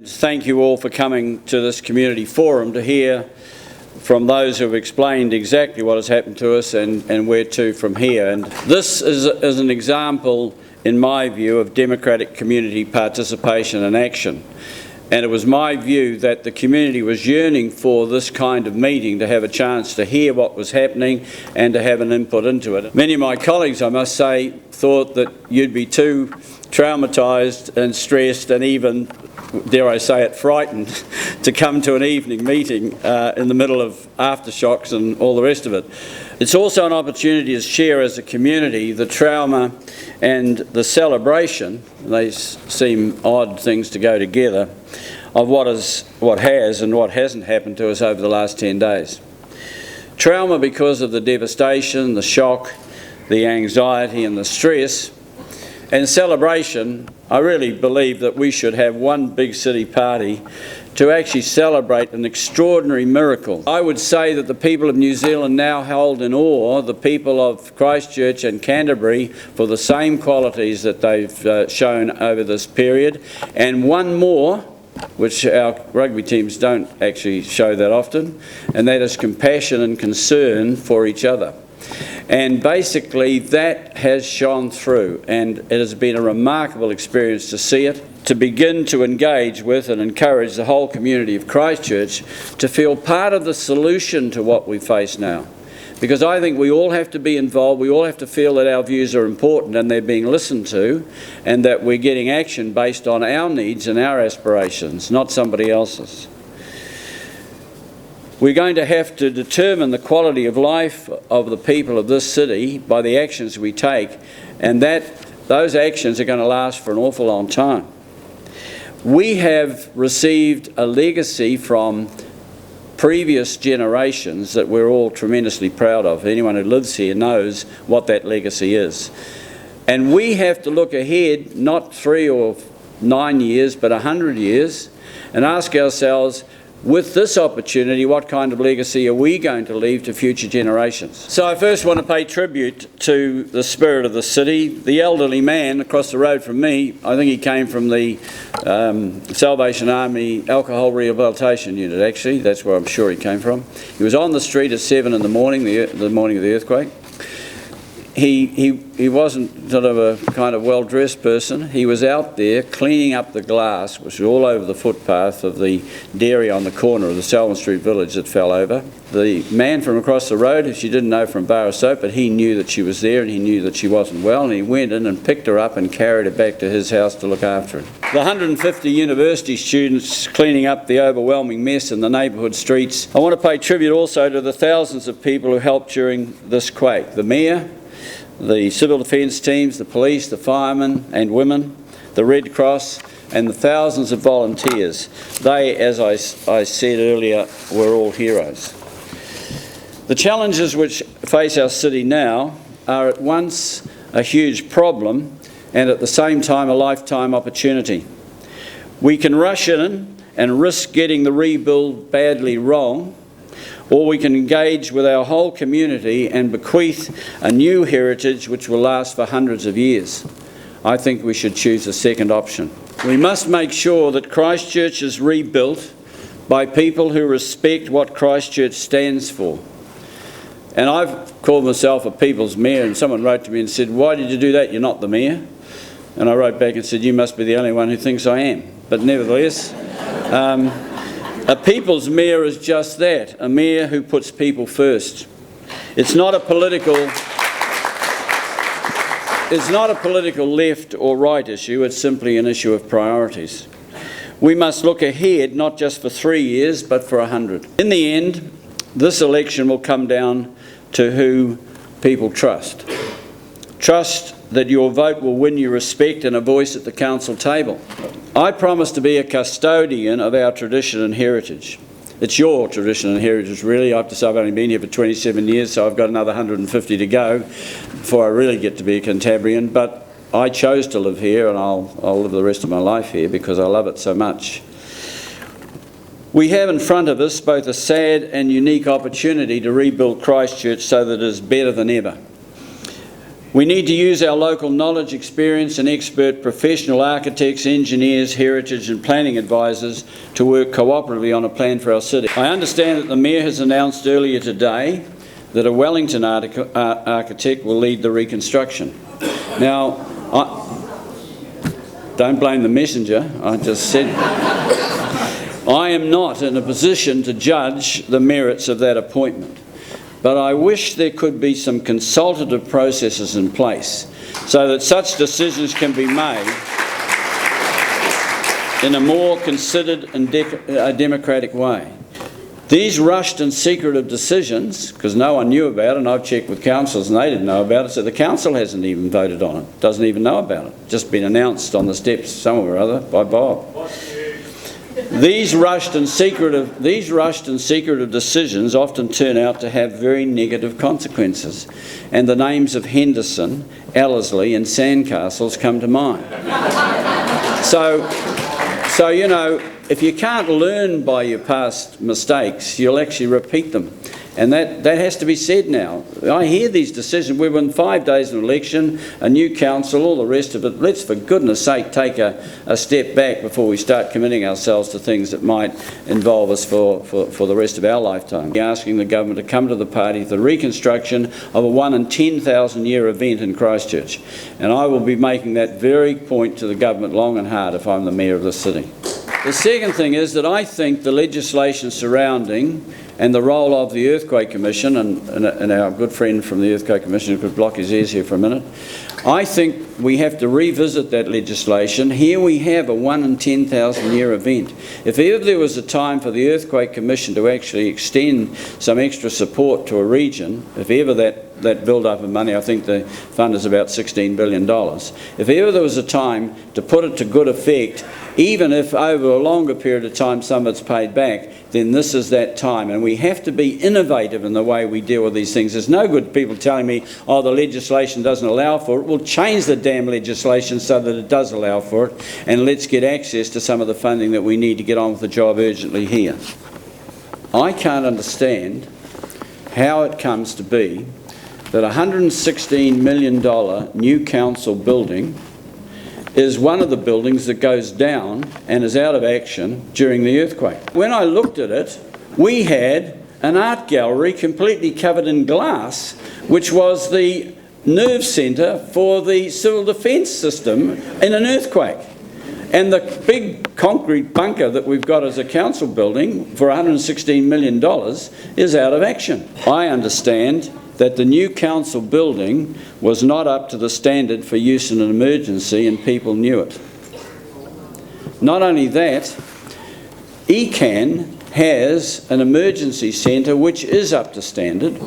Thank you all for coming to this community forum to hear from those who have explained exactly what has happened to us and where to from here. And this is an example, in my view, of democratic community participation and action. And it was my view that the community was yearning for this kind of meeting, to have a chance to hear what was happening and to have an input into it. Many of my colleagues, I must say, thought that you'd be too traumatised and stressed and even, dare I say it, frightened to come to an evening meeting in the middle of aftershocks and all the rest of it. It's also an opportunity to share as a community the trauma and the celebration, they seem odd things to go together, of what has and what hasn't happened to us over the last 10 days. Trauma because of the devastation, the shock, the anxiety and the stress, and celebration. I really believe that we should have one big city party to actually celebrate an extraordinary miracle. I would say that the people of New Zealand now hold in awe the people of Christchurch and Canterbury for the same qualities that they've shown over this period, and one more, which our rugby teams don't actually show that often, and that is compassion and concern for each other. And basically that has shone through, and it has been a remarkable experience to see it, to begin to engage with and encourage the whole community of Christchurch to feel part of the solution to what we face now. Because I think we all have to be involved, we all have to feel that our views are important and they're being listened to, and that we're getting action based on our needs and our aspirations, not somebody else's. We're going to have to determine the quality of life of the people of this city by the actions we take, and those actions are going to last for an awful long time. We have received a legacy from previous generations that we're all tremendously proud of. Anyone who lives here knows what that legacy is. And we have to look ahead, not 3 or 9 years, but 100 years, and ask ourselves, with this opportunity, what kind of legacy are we going to leave to future generations? So I first want to pay tribute to the spirit of the city. The elderly man across the road from me, I think he came from the Salvation Army Alcohol Rehabilitation Unit, actually. That's where I'm sure he came from. He was on the street at 7 in the morning, the morning of the earthquake. He wasn't sort of a kind of well-dressed person. He was out there cleaning up the glass, which was all over the footpath of the dairy on the corner of the Salmon Street village that fell over. The man from across the road, who she didn't know from bar of soap, but he knew that she was there and he knew that she wasn't well, and he went in and picked her up and carried her back to his house to look after her. The 150 university students cleaning up the overwhelming mess in the neighbourhood streets. I want to pay tribute also to the thousands of people who helped during this quake. The Mayor, the civil defence teams, the police, the firemen and women, the Red Cross and the thousands of volunteers. They, as I said earlier, were all heroes. The challenges which face our city now are at once a huge problem and at the same time a lifetime opportunity. We can rush in and risk getting the rebuild badly wrong, or we can engage with our whole community and bequeath a new heritage which will last for hundreds of years. I think we should choose the second option. We must make sure that Christchurch is rebuilt by people who respect what Christchurch stands for. And I've called myself a people's mayor, and someone wrote to me and said, "Why did you do that? You're not the mayor." And I wrote back and said, "You must be the only one who thinks I am." But nevertheless, a people's mayor is just that, a mayor who puts people first. It's not a political left or right issue, it's simply an issue of priorities. We must look ahead, not just for 3 years, but for 100. In the end, this election will come down to who people trust. Trust that your vote will win you respect and a voice at the council table. I promise to be a custodian of our tradition and heritage. It's your tradition and heritage, really. I have to say I've only been here for 27 years, so I've got another 150 to go before I really get to be a Cantabrian. But I chose to live here, and I'll live the rest of my life here because I love it so much. We have in front of us both a sad and unique opportunity to rebuild Christchurch so that it is better than ever. We need to use our local knowledge, experience and expert professional architects, engineers, heritage and planning advisors to work cooperatively on a plan for our city. I understand that the Mayor has announced earlier today that a Wellington architect will lead the reconstruction. Now, don't blame the messenger, I just said. I am not in a position to judge the merits of that appointment, but I wish there could be some consultative processes in place so that such decisions can be made in a more considered and democratic way. These rushed and secretive decisions, because no one knew about it, and I've checked with councillors and they didn't know about it, so the council hasn't even voted on it, doesn't even know about it, just been announced on the steps somewhere or other by Bob. These rushed and secretive decisions often turn out to have very negative consequences, and the names of Henderson, Ellerslie and Sandcastles come to mind. So you know, if you can't learn by your past mistakes, you'll actually repeat them. And that has to be said now. I hear these decisions. We're in 5 days of an election, a new council, all the rest of it. Let's, for goodness sake, take a step back before we start committing ourselves to things that might involve us for the rest of our lifetime. We're asking the government to come to the party for the reconstruction of a 1 in 10,000 year event in Christchurch. And I will be making that very point to the government long and hard if I'm the Mayor of the city. The second thing is that I think the legislation surrounding and the role of the Earthquake Commission, and our good friend from the Earthquake Commission who could block his ears here for a minute, I think we have to revisit that legislation. Here we have a 1 in 10,000 year event. If ever there was a time for the Earthquake Commission to actually extend some extra support to a region, if ever that build-up of money, I think the fund is about $16 billion. If ever there was a time to put it to good effect, even if over a longer period of time some of it's paid back, then this is that time. And we have to be innovative in the way we deal with these things. There's no good people telling me, oh, the legislation doesn't allow for it. We'll change the damn legislation so that it does allow for it, and let's get access to some of the funding that we need to get on with the job urgently here. I can't understand how it comes to be that a $116 million new council building is one of the buildings that goes down and is out of action during the earthquake. When I looked at it, we had an art gallery completely covered in glass, which was the nerve centre for the civil defence system in an earthquake. And the big concrete bunker that we've got as a council building for $116 million is out of action. I understand that the new council building was not up to the standard for use in an emergency, and people knew it. Not only that, ECAN has an emergency centre which is up to standard,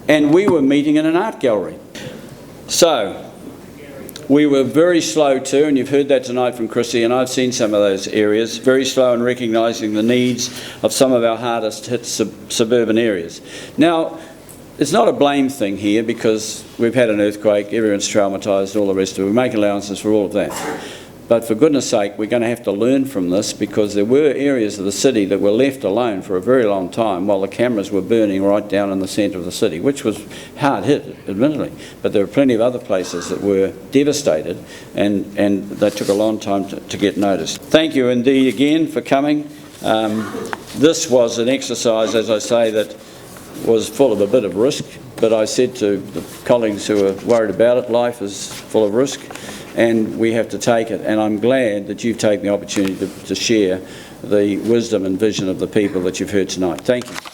and we were meeting in an art gallery. So we were very slow too, and you've heard that tonight from Chrissy, and I've seen some of those areas, very slow in recognising the needs of some of our hardest hit suburban areas. Now, it's not a blame thing here because we've had an earthquake, everyone's traumatised, all the rest of it. We make allowances for all of that. But for goodness sake, we're going to have to learn from this, because there were areas of the city that were left alone for a very long time while the cameras were burning right down in the centre of the city, which was hard hit, admittedly. But there were plenty of other places that were devastated, and they took a long time to get noticed. Thank you indeed again for coming. This was an exercise, as I say, that was full of a bit of risk, but I said to the colleagues who are worried about it, life is full of risk and we have to take it, and I'm glad that you've taken the opportunity to share the wisdom and vision of the people that you've heard tonight. Thank you.